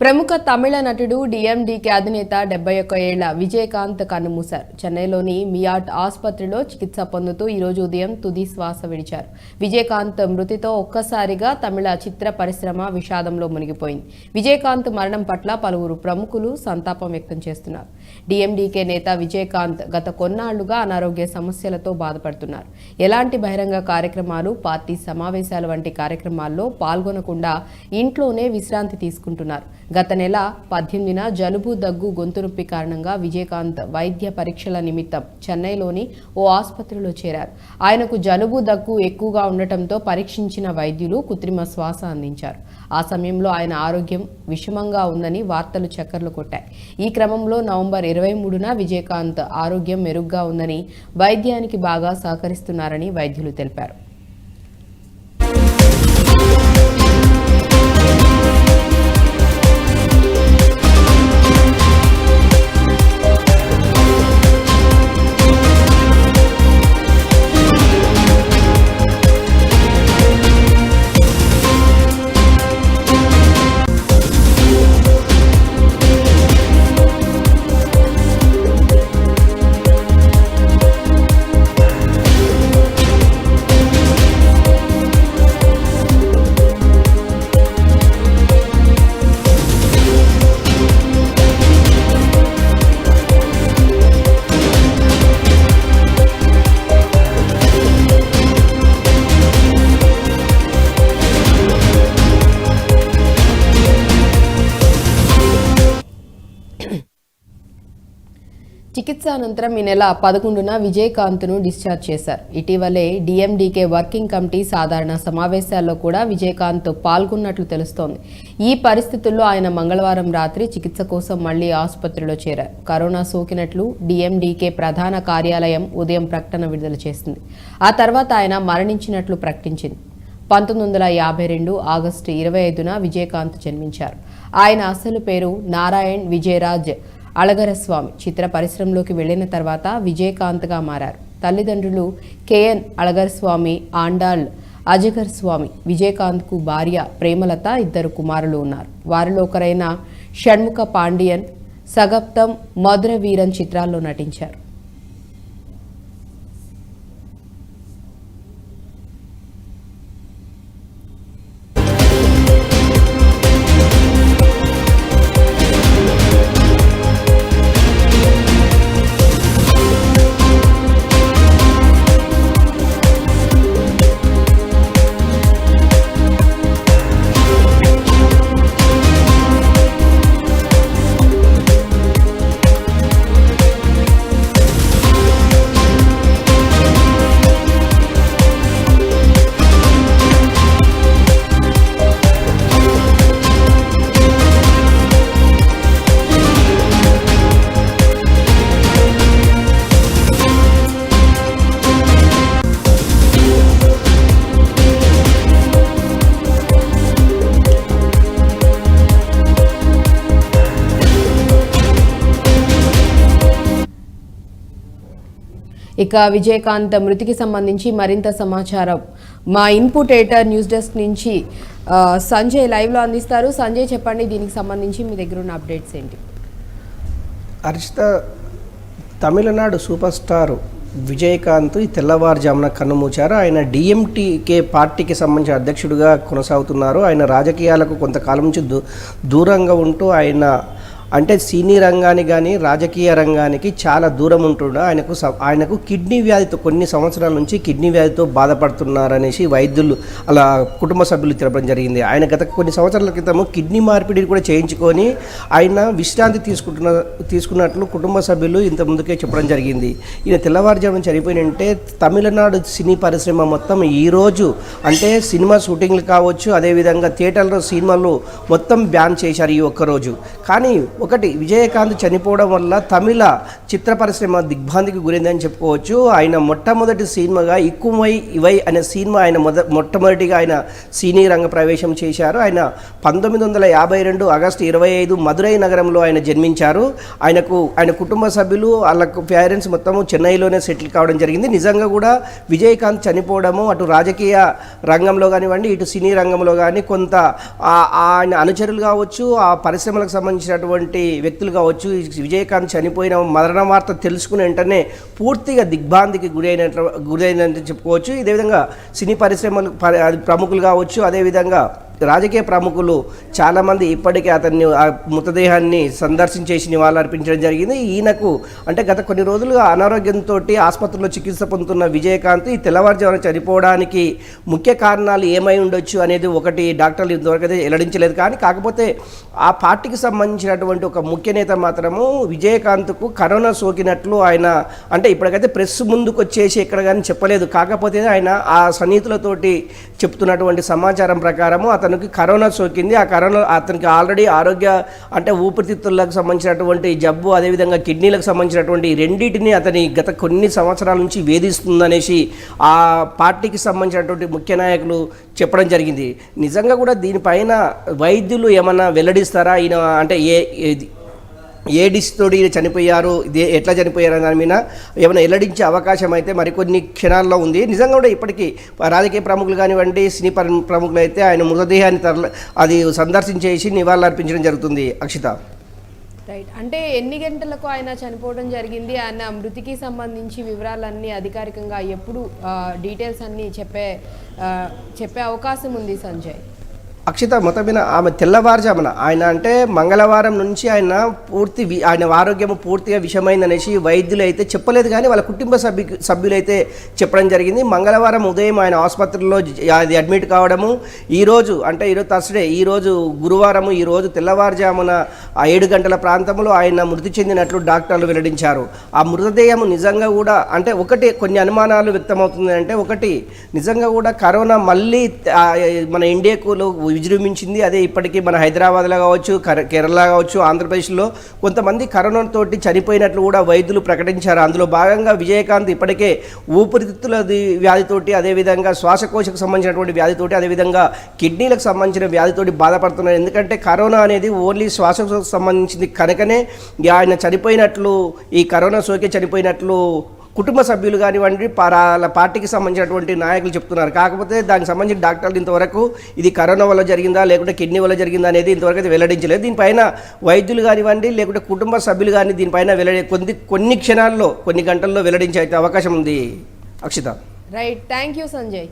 ప్రముఖ తమిళ నటుడు డిఎండికే అధినేత 71 ఏళ్ల విజయకాంత్ కన్నుమూశారు. చెన్నైలోని మియాట్ ఆసుపత్రిలో చికిత్స పొందుతూ ఈరోజు ఉదయం తుది శ్వాస విడిచారు. విజయకాంత్ మృతితో ఒక్కసారిగా తమిళ చిత్ర పరిశ్రమ విషాదంలో మునిగిపోయింది. విజయకాంత్ మరణం పట్ల పలువురు ప్రముఖులు సంతాపం వ్యక్తం చేస్తున్నారు. డిఎండికే నేత విజయకాంత్ గత కొన్నాళ్లుగా అనారోగ్య సమస్యలతో బాధపడుతున్నారు. ఎలాంటి బహిరంగ కార్యక్రమాలు, పార్టీ సమావేశాలు వంటి కార్యక్రమాల్లో పాల్గొనకుండా ఇంట్లోనే విశ్రాంతి తీసుకుంటున్నారు. గత నెల 18న జలుబు, దగ్గు, గొంతు నొప్పి కారణంగా విజయకాంత్ వైద్య పరీక్షల నిమిత్తం చెన్నైలోని ఓ ఆసుపత్రిలో చేరారు. ఆయనకు జలుబు, దగ్గు ఎక్కువగా ఉండటంతో పరీక్షించిన వైద్యులు కృత్రిమ శ్వాస అందించారు. ఆ సమయంలో ఆయన ఆరోగ్యం విషమంగా ఉందని వార్తలు చక్కర్లు కొట్టాయి. ఈ క్రమంలో నవంబర్ 23న విజయకాంత్ ఆరోగ్యం మెరుగ్గా ఉందని, వైద్యానికి బాగా సహకరిస్తున్నారని వైద్యులు తెలిపారు. చికిత్స అనంతరం ఈ నెల 11న విజయకాంత్ను డిశ్చార్జ్ చేశారు. ఇటీవలే డిఎండికే వర్కింగ్ కమిటీ సాధారణ సమావేశాల్లో కూడా విజయకాంత్ పాల్గొన్నట్లు తెలుస్తోంది. ఈ పరిస్థితుల్లో ఆయన మంగళవారం రాత్రి చికిత్స కోసం మళ్లీ ఆసుపత్రిలో చేరారు. కరోనా సోకినట్లు డిఎండికే ప్రధాన కార్యాలయం ఉదయం ప్రకటన విడుదల చేసింది. ఆ తర్వాత ఆయన మరణించినట్లు ప్రకటించింది. 1952 ఆగస్టు 25న విజయకాంత్ జన్మించారు. ఆయన అసలు పేరు నారాయణ్ విజయరాజ్ అళగరస్వామి. చిత్ర పరిశ్రమలోకి వెళ్లిన తర్వాత విజయకాంత్గా మారారు. తల్లిదండ్రులు కేఎన్ అళగరస్వామి, ఆండాళ్ అజగర్ స్వామి. విజయకాంత్కు భార్య ప్రేమలత, 2 కుమారులు ఉన్నారు. వారిలో ఒకరైన షణ్ముఖ పాండియన్ సగప్తం, మధుర వీరన్ చిత్రాల్లో నటించారు. ఇక విజయకాంత్ మృతికి సంబంధించి మరింత సమాచారం మా ఇన్పుట్ ఎడిటర్ న్యూస్ డెస్క్ నుంచి సంజయ్ లైవ్లో అందిస్తారు. సంజయ్, చెప్పండి, దీనికి సంబంధించి మీ దగ్గర ఉన్న అప్డేట్స్ ఏంటి? హర్షిత, తమిళనాడు సూపర్ స్టార్ విజయకాంత్ తెల్లవారుజామున కన్నుమూచారు. ఆయన డిఎంటికే పార్టీకి సంబంధించిన అధ్యక్షుడిగా కొనసాగుతున్నారు. ఆయన రాజకీయాలకు కొంతకాలం నుంచి దూరంగా ఉంటూ అంటే సినీ రంగానికి కానీ రాజకీయ రంగానికి చాలా దూరం ఉంటుండ ఆయనకు కిడ్నీ వ్యాధితో కొన్ని సంవత్సరాల నుంచి కిడ్నీ వ్యాధితో బాధపడుతున్నారనేసి వైద్యులు అలా కుటుంబ సభ్యులు తెలపడం జరిగింది. ఆయన గత కొన్ని సంవత్సరాల క్రితము కిడ్నీ మార్పిడి కూడా చేయించుకొని ఆయన విశ్రాంతి తీసుకున్నట్లు కుటుంబ సభ్యులు ఇంత ముందుకే చెప్పడం జరిగింది. ఈయన తెల్లవారుజామున చనిపోయినంటే తమిళనాడు సినీ పరిశ్రమ మొత్తం ఈరోజు అంటే సినిమా షూటింగ్లు కావచ్చు, అదేవిధంగా థియేటర్లో సినిమాలు మొత్తం బ్యాన్ చేశారు ఈ ఒక్కరోజు. కానీ ఒకటి విజయకాంత్ చనిపోవడం వల్ల తమిళ చిత్ర పరిశ్రమ దిగ్భ్రాంతికి గురైందని చెప్పుకోవచ్చు. ఆయన మొట్టమొదటి సినిమాగా ఇక్కుమై ఇవై అనే సినిమా ఆయన మొట్టమొదటిగా ఆయన సినీ రంగ ప్రవేశం చేశారు. ఆయన 1952 ఆగస్టు 25 మదురై నగరంలో ఆయన జన్మించారు. ఆయన కుటుంబ సభ్యులు వాళ్ళకు పేరెంట్స్ మొత్తము చెన్నైలోనే సెటిల్ కావడం జరిగింది. నిజంగా కూడా విజయకాంత్ చనిపోవడము అటు రాజకీయ రంగంలో కానివ్వండి, ఇటు సినీ రంగంలో కానీ కొంత ఆయన అనుచరులు కావచ్చు, ఆ పరిశ్రమలకు సంబంధించినటువంటి వ్యక్తులు కావచ్చు, విజయకాంత్ చనిపోయిన మరణ వార్త తెలుసుకుని వెంటనే పూర్తిగా దిగ్భ్రాంతికి గురైనట్టు చెప్పుకోవచ్చు. ఇదే విధంగా సినీ పరిశ్రమలు ప్రముఖులు కావచ్చు, అదేవిధంగా రాజకీయ ప్రముఖులు చాలామంది ఇప్పటికే అతన్ని ఆ మృతదేహాన్ని సందర్శించేసి నివాళులు అర్పించడం జరిగింది. ఈయనకు అంటే గత కొన్ని రోజులుగా అనారోగ్యంతో ఆసుపత్రిలో చికిత్స పొందుతున్న విజయకాంత్ ఈ తెల్లవారుజామున చనిపోవడానికి ముఖ్య కారణాలు ఏమై ఉండొచ్చు అనేది ఒకటి డాక్టర్లు ఇంతవరకు అయితే వెల్లడించలేదు. కానీ కాకపోతే ఆ పార్టీకి సంబంధించినటువంటి ఒక ముఖ్య నేత మాత్రము విజయకాంత్కు కరోనా సోకినట్లు ఆయన అంటే ఇప్పటికైతే ప్రెస్ ముందుకు వచ్చేసి ఎక్కడ కానీ చెప్పలేదు. కాకపోతే ఆయన ఆ సన్నిహితులతోటి చెప్తున్నటువంటి సమాచారం ప్రకారము అతనికి కరోనా సోకింది. ఆ కరోనా అతనికి ఆల్రెడీ ఆరోగ్య అంటే ఊపిరితిత్తులకు సంబంధించినటువంటి జబ్బు, అదేవిధంగా కిడ్నీలకు సంబంధించినటువంటి రెండింటిని అతని గత కొన్ని సంవత్సరాల నుంచి వేధిస్తుందనేసి ఆ పార్టీకి సంబంధించినటువంటి ముఖ్య నాయకులు చెప్పడం జరిగింది. నిజంగా కూడా దీనిపైన వైద్యులు ఏమన్నా వెల్లడిస్తారా? ఈయన అంటే ఏ డిస్తోటి చనిపోయారు, ఎట్లా చనిపోయారు అనే దాని మీద ఏమైనా వెల్లడించే అవకాశం అయితే మరికొన్ని క్షణాల్లో ఉంది. నిజంగా కూడా ఇప్పటికీ రాజకీయ ప్రముఖులు కానివ్వండి, సినీ ప్రముఖులు అయితే ఆయన మృతదేహాన్ని అది సందర్శించేసి నివాళులు అర్పించడం జరుగుతుంది. అక్షిత, రైట్. అంటే ఎన్ని గంటలకు ఆయన చనిపోవడం జరిగింది, ఆయన మృతికి సంబంధించి వివరాలన్నీ అధికారికంగా ఎప్పుడు డీటెయిల్స్ అన్నీ చెప్పే అవకాశం ఉంది సంజయ్? అక్షిత, మొత్తమైన ఆమె తెల్లవారుజామున ఆయన అంటే మంగళవారం నుంచి ఆయన ఆరోగ్యం పూర్తిగా విషమైందనేసి వైద్యులు అయితే చెప్పలేదు. కానీ వాళ్ళ కుటుంబ సభ్యులైతే చెప్పడం జరిగింది. మంగళవారం ఉదయం ఆయన ఆసుపత్రిలో అది అడ్మిట్ కావడము, ఈరోజు థర్స్డే, ఈరోజు గురువారము, ఈరోజు తెల్లవారుజామున 7 గంటల ప్రాంతంలో ఆయన మృతి చెందినట్లు డాక్టర్లు వెల్లడించారు. ఆ మృతదేహం నిజంగా కూడా అంటే ఒకటి కొన్ని అనుమానాలు వ్యక్తమవుతుంది. అంటే ఒకటి నిజంగా కూడా కరోనా మళ్ళీ మన ఇండియాకు విజృంభించింది. అదే ఇప్పటికీ మన హైదరాబాద్లో కావచ్చు, కేరళ కావచ్చు, ఆంధ్రప్రదేశ్లో కొంతమంది కరోనాతోటి చనిపోయినట్లు కూడా వైద్యులు ప్రకటించారు. అందులో భాగంగా విజయకాంత్ ఇప్పటికే ఊపిరితిత్తుల వ్యాధితోటి, అదేవిధంగా శ్వాసకోశకు సంబంధించినటువంటి వ్యాధితోటి, అదేవిధంగా కిడ్నీలకు సంబంధించిన వ్యాధితోటి బాధపడుతున్నారు. ఎందుకంటే కరోనా అనేది ఓన్లీ శ్వాసకోశకు సంబంధించింది కనుకనే ఆయన చనిపోయినట్లు, ఈ కరోనా సోకి చనిపోయినట్లు కుటుంబ సభ్యులు కానివ్వండి, పార్టీకి సంబంధించినటువంటి నాయకులు చెప్తున్నారు. కాకపోతే దానికి సంబంధించిన డాక్టర్లు ఇంతవరకు ఇది కరోనా వల్ల జరిగిందా లేకుంటే కిడ్నీ వల్ల జరిగిందా అనేది ఇంతవరకు అయితే వెల్లడించలేదు. దీనిపైన వైద్యులు కానివ్వండి లేకుంటే కుటుంబ సభ్యులు కానీ దీనిపైన కొన్ని క్షణాల్లో, కొన్ని గంటల్లో వెల్లడించే అయితే అవకాశం ఉంది. Akshitha, right. Thank you Sanjay.